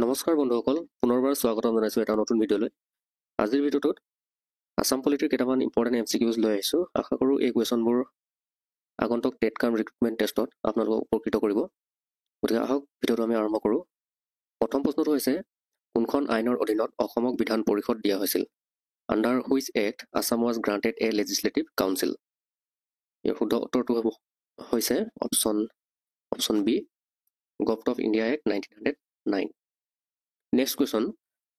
নমস্কাৰ বন্ধুসকল, পুনৰবাৰ স্বাগতম জনাইছোঁ এটা নতুন ভিডিঅ'লৈ। আজিৰ ভিডিঅ'টোত আসাম পলিটিৰ কেইটামান ইম্পৰ্টেণ্ট MCQs লৈ আহিছোঁ। আশা কৰোঁ এই কুৱেশ্যনবোৰ আগন্তুক টেট কাম ৰিক্ৰুটমেণ্ট টেষ্টত আপোনালোকক উপকৃত কৰিব। গতিকে আহক ভিডিঅ'টো আমি আৰম্ভ কৰোঁ। প্ৰথম প্ৰশ্নটো হৈছে, কোনখন আইনৰ অধীনত অসমক বিধান পৰিষদ দিয়া হৈছিল? Under which act Assam was granted a legislative council? ইয়াৰ শুদ্ধ উত্তৰটো হৈছে option B, government of India act 1909। Next question,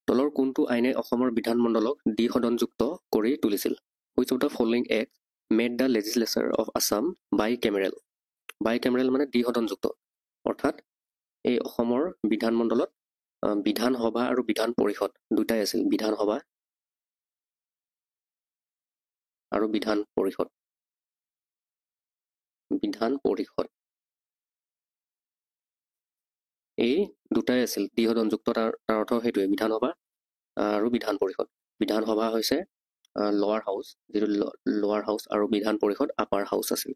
তলৰ কোনটো আইনে অসমৰ বিধানমণ্ডলক দ্বিসদনযুক্ত কৰি তুলিছিল? Which of the following act made the legislature of Assam bicameral? Bicameral মানে দ্বিসদনযুক্ত, অৰ্থাৎ এই অসমৰ বিধানমণ্ডলত বিধানসভা আৰু বিধান পৰিষদ দুটাই আছিল, বিধানসভা আৰু বিধান পৰিষদ। এই দুটাই আছিল দ্বিসদনযুক্ত, তাৰ অৰ্থ সেইটোৱে, বিধানসভা আৰু বিধান পৰিষদ। বিধানসভা হৈছে লোৱাৰ হাউচ, যিটো লোৱাৰ হাউচ, আৰু বিধান পৰিষদ আপাৰ হাউচ আছিল।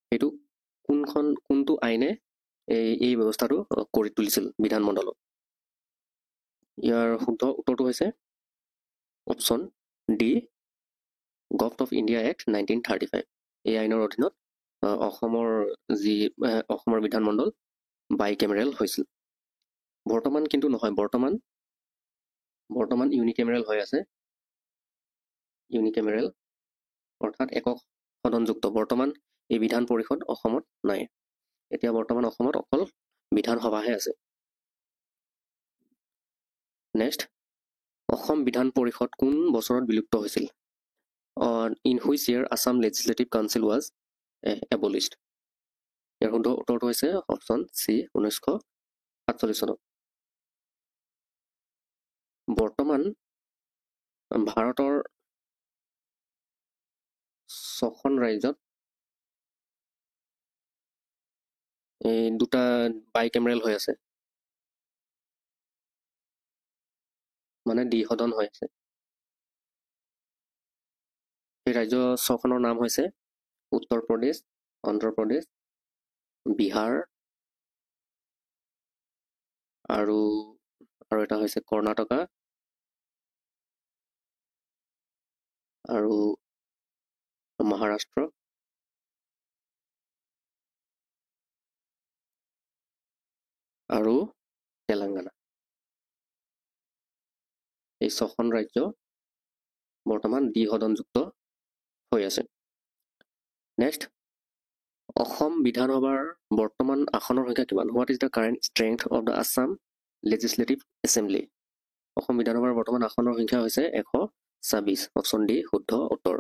সেইটো কোনটো আইনে এই ব্যৱস্থাটো কৰি তুলিছিল বিধানমণ্ডলত? ইয়াৰ শুদ্ধ উত্তৰটো হৈছে option D, government of India act 1935। এই আইনৰ অধীনত অসমৰ বিধানমণ্ডল বাই কেমেৰেল হৈছিল। বৰ্তমান কিন্তু নহয়, বৰ্তমান ইউনিকেমেৰেল হৈ আছে। ইউনিকেমেৰেল অৰ্থাৎ একক সদনযুক্ত। বৰ্তমান এই বিধান পৰিষদ অসমত নাই। এতিয়া বৰ্তমান অসমত অকল বিধানসভাহে আছে। নেক্সট, অসম বিধান পৰিষদ কোন বছৰত বিলুপ্ত হৈছিল? In which year Assam legislative council was abolished? ইয়াৰ শুদ্ধ উত্তৰটো হৈছে অপশ্যন চি, 1947 চনত। বৰ্তমান ভাৰতৰ 6খন ৰাজ্যত এই দুটা বাই কেমেৰেল হৈ আছে, মানে দ্বিসদন হৈ আছে। সেই ৰাজ্য 6খনৰ নাম হৈছে উত্তৰ প্ৰদেশ, অন্ধ্ৰ প্ৰদেশ, বিহাৰ আৰু এটা হৈছে কৰ্ণাটকা আৰু মহাৰাষ্ট্ৰ আৰু তেলেংগানা। এই 6খন ৰাজ্য বৰ্তমান দ্বিসদনযুক্ত হৈ আছে। নেক্সট, অসম বিধানসভাৰ বৰ্তমান আসনৰ সংখ্যা কিমান? What is the current strength of the Assam legislative assembly? Assam বিধানসভাৰ বৰ্তমান আসনৰ সংখ্যা হৈছে 126। অপশ্যন ডি শুদ্ধ উত্তৰ।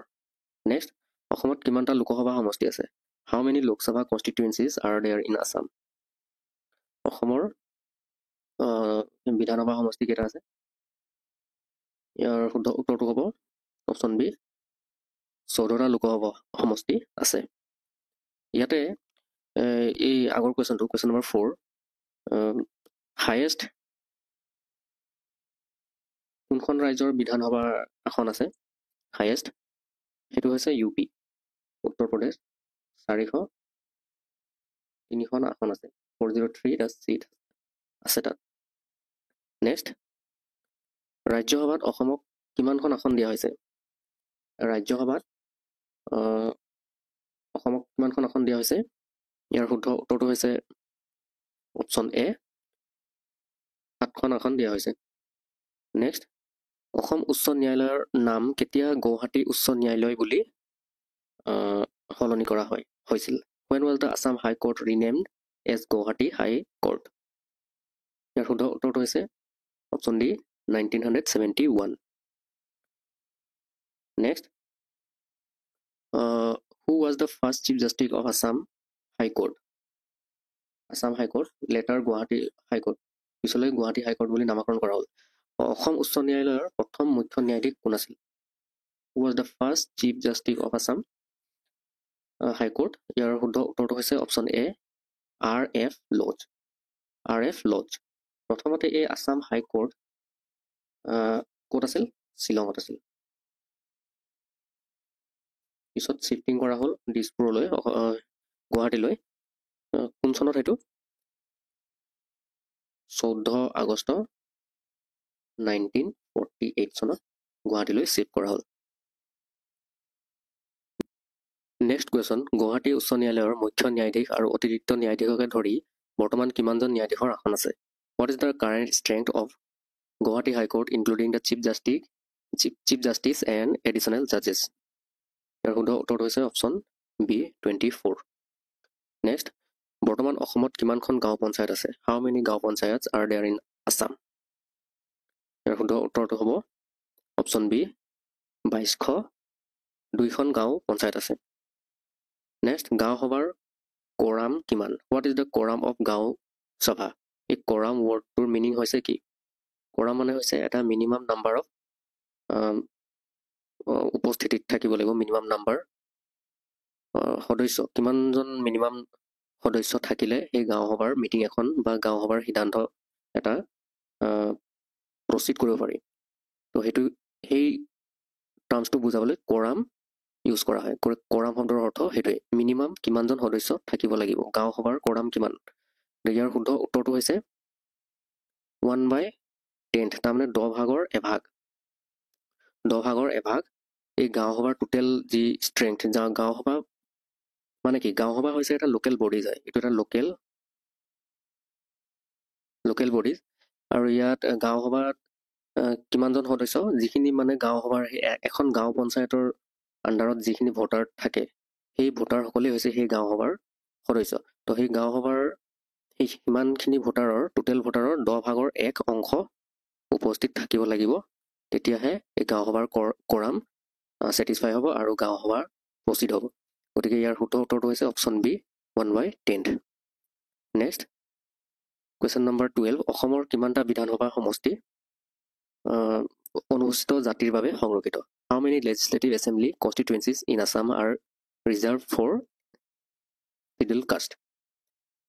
নেক্সট, অসমত কিমানটা লোকসভা সমষ্টি আছে? How many Lok Sabha constituencies are there in Assam? অসমৰ বিধানসভা সমষ্টি কেইটা আছে? ইয়াৰ শুদ্ধ উত্তৰটো হ'ব অপশ্যন বি, 14টা লোকসভা সমষ্টি আছে। ইয়াতে এই আগৰ কুৱেশ্যন নম্বৰ 4, হায়েষ্ট কোনখন ৰাজ্যৰ বিধানসভাৰ আসন আছে হায়েষ্ট? সেইটো হৈছে UP, উত্তৰ প্ৰদেশ। 403খন আসন আছে, 403টা চিট আছে তাত। নেক্সট, ৰাজ্যসভাত অসমক কিমানখন আসন দিয়া হৈছে? ৰাজ্যসভাত অসমক কিমানখন আসন দিয়া হৈছে? ইয়াৰ শুদ্ধ উত্তৰটো হৈছে অপশ্যন এ, 7খন আসন দিয়া হৈছে। নেক্সট, অসম উচ্চ ন্যায়ালয়ৰ নাম কেতিয়া গুৱাহাটী উচ্চ ন্যায়ালয় বুলি সলনি কৰা হৈছিল? When was the Assam High Court renamed as Guwahati High Court? ইয়াৰ শুদ্ধ উত্তৰটো হৈছে option D, 1971। Next, who was the first Chief Justice of Assam High Court? Assam High Court, later Guwahati High Court, পিছলৈ গুৱাহাটী হাই কোৰ্ট বুলি নামাকৰণ কৰা হ'ল। অসম উচ্চ ন্যায়ালয়ৰ প্ৰথম মুখ্য ন্যায়াধীশ কোন আছিল? Who was the first Chief Justice of Assam High Court? ইয়াৰ শুদ্ধ উত্তৰটো হৈছে অপশ্যন এ, RF Lodge। RF Lodge। প্ৰথমতে এই আছাম হাই কোৰ্ট ক'ত আছিল? শ্বিলঙত আছিল। পিছত শ্বিফটিং কৰা হ'ল দিছপুৰলৈ, গুৱাহাটীলৈ। কোন চনত সেইটো? 14 আগষ্ট 1948 চনত গুৱাহাটীলৈ শিফ্ট কৰা হ'ল। নেক্সট কুৱেশ্যন, গুৱাহাটী উচ্চ ন্যায়ালয়ৰ মুখ্য ন্যায়াধীশ আৰু অতিৰিক্ত ন্যায়াধীশকে ধৰি বৰ্তমান কিমানজন ন্যায়াধীশৰ আসন আছে? What is the current strength of Guwahati high court including the chief justice and additional জাজেছ? ইয়াৰ শুদ্ধ উত্তৰটো হৈছে অপশ্যন বি 24। নেক্সট, বৰ্তমান অসমত কিমানখন গাঁও পঞ্চায়ত আছে? হাউ মেনি গাঁও পঞ্চায়তছ আৰ দেয়াৰ ইন আছাম? ইয়াৰ শুদ্ধ উত্তৰটো হ'ব অপশ্যন বি 2202খন গাঁও পঞ্চায়ত আছে। নেক্সট, গাঁও সভাৰ কোৰাম কিমান? হোৱাট ইজ দ্য কোৰাম অফ গাঁও সভা? এই কোৰাম ৱৰ্ডটোৰ মিনিং হৈছে কি? কোৰাম মানে হৈছে এটা মিনিমাম নাম্বাৰ অফ উপস্থিতিত থাকিব লাগিব, মিনিমাম নাম্বাৰ সদস্য, কিমানজন মিনিমাম সদস্য থাকিলে সেই গাঁও সভাৰ মিটিং এখন বা গাঁও সভাৰ সিদ্ধান্ত এটা প্ৰচিড কৰিব পাৰি। তো সেই টাৰ্মছটো বুজাবলৈ কোৰাম ইউজ কৰা হয়। কোৰাম শব্দৰ অৰ্থ সেইটোৱে, মিনিমাম কিমানজন সদস্য থাকিব লাগিব, গাঁও সভাৰ কোৰাম কিমান। ইয়াৰ শুদ্ধ উত্তৰটো হৈছে 1/10, তাৰমানে 10 ভাগৰ এভাগ। 10 ভাগৰ এভাগ এই গাঁও সভাৰ টোটেল যি ষ্ট্ৰেংথ, গাঁও সভা মানে কি? গাঁও সভা হৈছে এটা লোকেল বডিজ হয়, এইটো এটা লোকেল বডিজ। আৰু ইয়াত গাঁও সভাত কিমানজন সদস্য, যিখিনি মানে গাঁও সভাৰ এখন গাঁও পঞ্চায়তৰ আণ্ডাৰত যিখিনি ভোটাৰ থাকে, সেই ভোটাৰসকলেই হৈছে সেই গাঁও সভাৰ সদস্য। তো সেই গাঁও সভাৰ সেই সিমানখিনি ভোটাৰৰ, টোটেল ভোটাৰৰ 10 ভাগৰ 1 অংশ উপস্থিত থাকিব লাগিব, তেতিয়াহে এই গাঁও সভাৰ কোৰাম ছেটিছফাই হ'ব আৰু গাঁও সভা প্ৰচিড হ'ব। গতিকে ইয়াৰ শুদ্ধ উত্তৰটো হৈছে option B 1/10। Next, question number 12, অসমৰ কিমানটা বিধানসভা সমষ্টি অনুসূচিত জাতিৰ বাবে সংৰক্ষিত? How many legislative assembly constituencies in Assam are reserved for scheduled caste?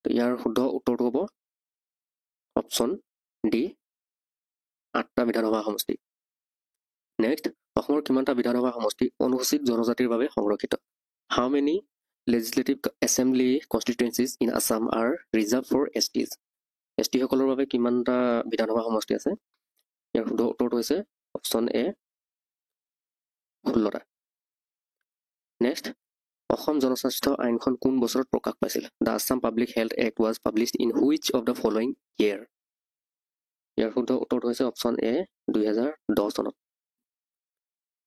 ইয়াৰ শুদ্ধ উত্তৰটো হ'ব অপশ্যন ডি 8টা বিধানসভা সমষ্টি। নেক্সট, অসমৰ কিমানটা বিধানসভা সমষ্টি অনুসূচিত জনজাতিৰ বাবে সংৰক্ষিত? How many legislative assembly constituencies in Assam are reserved for STs? ST সকলৰ বাবে কিমানটা বিধানসভা সমষ্টি আছে? ইয়াৰ শুদ্ধ উত্তৰটো হৈছে অপশ্যন এ 16টা। নেক্সট, অসম জনস্বাস্থ্য আইনখন কোন বছৰত প্ৰকাশ পাইছিল? The Assam public health act was published in which of the following year? ইয়াৰ শুদ্ধ উত্তৰটো হৈছে অপশ্যন এ 2010 চনত।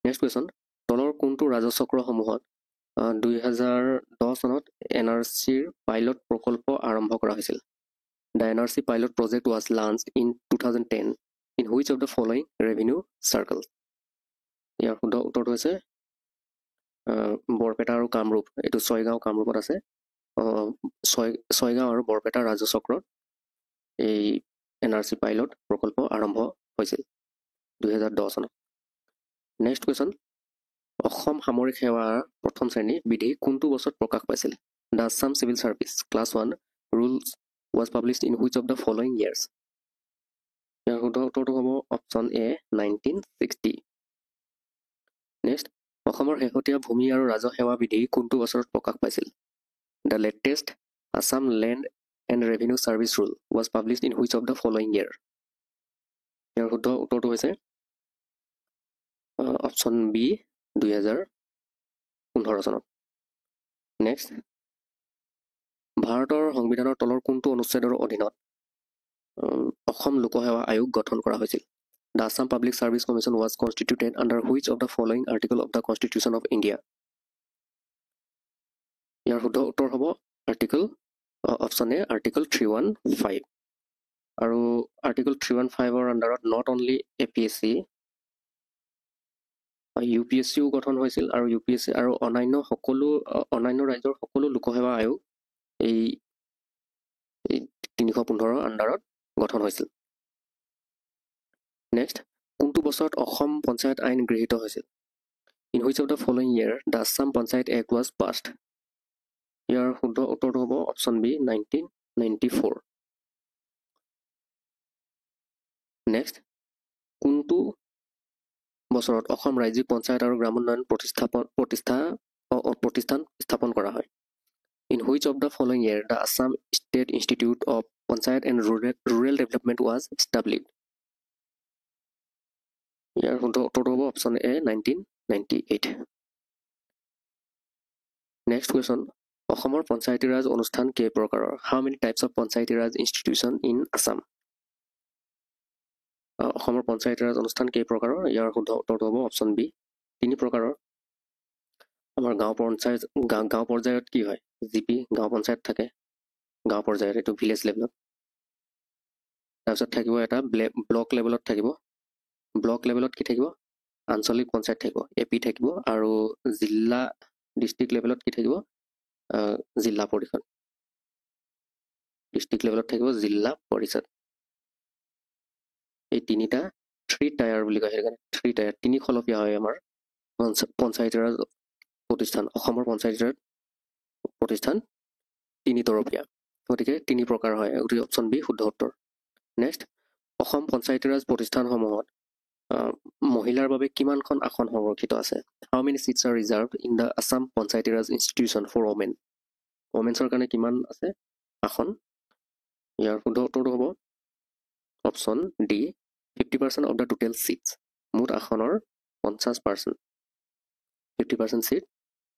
নেক্সট কুৱেশ্যন, তলৰ কোনটো ৰাজচক্ৰসমূহত 2010 চনত NRCৰ পাইলট প্ৰকল্প আৰম্ভ কৰা হৈছিল? The NRC pilot project was launched in 2010 in which of the following revenue circles? ইয়াৰ শুদ্ধ উত্তৰটো হৈছে বৰপেটা আৰু কামৰূপ, এইটো ছয়গাঁও কামৰূপত আছে। ছয়গাঁও আৰু বৰপেটা ৰাজচক্ৰত এই NRC পাইলট প্ৰকল্প আৰম্ভ হৈছিল 2010 চনত। নেক্সট কুৱেশ্যন, অসম সামৰিক সেৱাৰ প্ৰথম শ্ৰেণী বিধি কোনটো বছৰত প্ৰকাশ পাইছিল? The Assam Civil Service Class 1 Rules was published in which of the following years? ইয়াৰ শুদ্ধ উত্তৰটো হ'ব অপশ্যন এ 1960। নেক্সট, অসমৰ শেহতীয়া ভূমি আৰু ৰাজহ সেৱা বিধি কোনটো বছৰত প্ৰকাশ পাইছিল? The latest Assam Land and Revenue Service Rule was published in which of the following year? ইয়াৰ শুদ্ধ উত্তৰটো হৈছে অপশ্যন বি 2015 চনত। নেক্সট, ভাৰতৰ সংবিধানৰ তলৰ কোনটো অনুচ্ছেদৰ অধীনত অসম লোকসেৱা আয়োগ গঠন কৰা হৈছিল? The Assam Public Service Commission was constituted under which of the following article of the Constitution of India? ইয়াৰ শুদ্ধ উত্তৰ হ'ব অপশ্যন এ আৰ্টিকল 315। আৰু আৰ্টিকল 315ৰ আণ্ডাৰত নট অনলি APSC, UPSCও গঠন হৈছিল, আৰু UPSC আৰু অন্যান্য ৰাজ্যৰ সকলো লোকসেৱা আয়োগ এই 315ৰ আণ্ডাৰত গঠন হৈছিল। নেক্সট, কোনটো বছৰত অসম পঞ্চায়ত আইন গৃহীত হৈছিল? In which of the following year the Assam panchayat act was passed? ইয়াৰ শুদ্ধ উত্তৰটো হ'ব অপশ্যন বি 1994। নেক্সট, কোনটো বছৰত অসম ৰাজ্যিক পঞ্চায়ত আৰু গ্ৰামোন্নয়ন প্ৰতিষ্ঠান স্থাপন কৰা হয়? In which of the following year the Assam state institute of panchayat and rural development was established? ইয়াৰ শুদ্ধ উত্তৰটো হ'ব অপশ্যন এ 1998 নেক্সট কুৱেশ্যন অসমৰ পঞ্চায়তী ৰাজ অনুষ্ঠান কেই প্ৰকাৰৰ how many types of panchayati raj institution in Assam অসমৰ পঞ্চায়তী ৰাজ অনুষ্ঠান কেই প্ৰকাৰৰ ইয়াৰ শুদ্ধ উত্তৰটো হ'ব অপশ্যন বি 3 প্ৰকাৰৰ আমাৰ গাঁও পৰ্যায়ত কি হয় জিপি গাঁও পঞ্চায়ত থাকে গাঁও পৰ্যায়ত এইটো ভিলেজ লেভেলত তাৰপিছত থাকিব এটা ব্লক লেভেলত থাকিব ব্লক লেভেলত কি থাকিব আঞ্চলিক পঞ্চায়ত থাকিব এপি থাকিব আৰু জিলা ডিষ্ট্ৰিক্ট লেভেলত কি থাকিব জিলা পৰিষদ ডিষ্ট্ৰিক্ট লেভেলত থাকিব জিলা পৰিষদ এই তিনিটা 3 টায়াৰ বুলি কয় সেইকাৰণে 3 টায়াৰ 3 খলপীয়া হয় আমাৰ পঞ্চায়তী ৰাজ প্ৰতিষ্ঠান অসমৰ পঞ্চায়তী ৰাজ প্ৰতিষ্ঠান 3 তৰপীয়া গতিকে 3 প্ৰকাৰ হয় গতিকে অপশ্যন বি শুদ্ধ উত্তৰ নেক্সট অসম পঞ্চায়তী ৰাজ প্ৰতিষ্ঠানসমূহত মহিলাৰ বাবে কিমানখন আসন সংৰক্ষিত আছে how many seats are reserved in the Assam panchayati raj institution for women ওমেন্সৰ কাৰণে কিমান আছে আসন ইয়াৰ শুদ্ধ উত্তৰটো হ'ব option D 50% of the total seats মুঠ আসনৰ 50% 50% চিট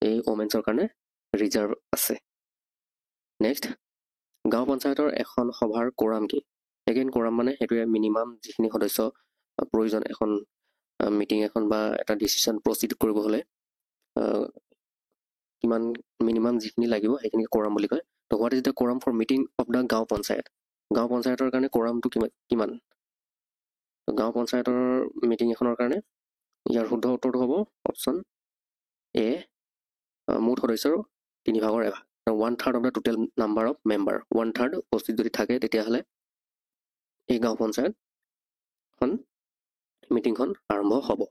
এই ওমেন্সৰ কাৰণে ৰিজাৰ্ভ আছে নেক্সট গাঁও পঞ্চায়তৰ এখন সভাৰ কোৰাম কি এগেইন কোৰাম মানে সেইটোৱে মিনিমাম যিখিনি সদস্য প্ৰয়োজন এখন মিটিং এখন বা এটা ডিচিশ্যন প্ৰচিড কৰিব হ'লে কিমান মিনিমাম যিখিনি লাগিব সেইখিনি কোৰাম বুলি কয় তো what is the quorum for meeting of the গাঁও পঞ্চায়তৰ কাৰণে কোৰামটো কিমান গাঁও পঞ্চায়তৰ মিটিং এখনৰ কাৰণে ইয়াৰ শুদ্ধ উত্তৰটো হ'ব অপশ্যন এ মুঠ সদস্যৰ 3/1 1/3 of the total number of member 1/3 উপস্থিত যদি থাকে তেতিয়াহ'লে এই গাঁও পঞ্চায়তখন মিটিংখন আৰম্ভ হ'ব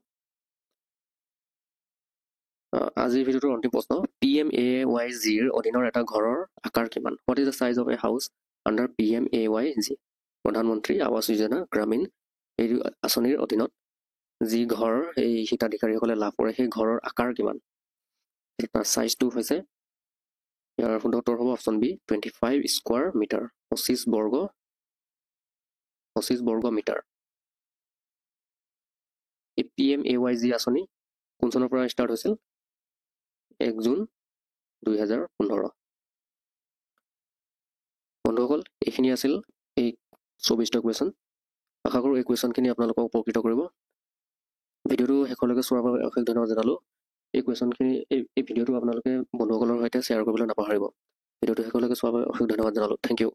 আজিৰ ভিডিঅ'টোৰ অন্তিম প্ৰশ্ন PMAYGৰ অধীনৰ এটা ঘৰৰ আকাৰ কিমান what is the size of A house under PMAYG প্ৰধানমন্ত্ৰী আৱাস যোজনা গ্ৰামীণ এই আঁচনিৰ অধীনত যি ঘৰ এই হিতাধিকাৰীসকলে লাভ কৰে সেই ঘৰৰ আকাৰ কিমান তাৰ চাইজটো হৈছে ইয়াৰ শুদ্ধ উত্তৰ হ'ব অপশ্যন বি 25 স্কোৱাৰ মিটাৰ 25 বৰ্গ মিটাৰ এই PMAYG আঁচনি কোন চনৰ পৰা ষ্টাৰ্ট হৈছিল 1 জুন 2015 বন্ধুসকল এইখিনি আছিল এই 24টা কুৱেশ্যন আশা কৰোঁ এই কুৱেশ্যনখিনি আপোনালোকক উপকৃত কৰিব ভিডিঅ'টো শেষলৈকে চোৱাৰ বাবে অশেষ ধন্যবাদ জনালোঁ এই কুৱেশ্যনখিনি এই ভিডিঅ'টো আপোনালোকে বন্ধুসকলৰ সৈতে শ্বেয়াৰ কৰিবলৈ নাপাহৰিব ভিডিঅ'টো শেষলৈকে চোৱাৰ বাবে অশেষ ধন্যবাদ জনালোঁ থেংক ইউ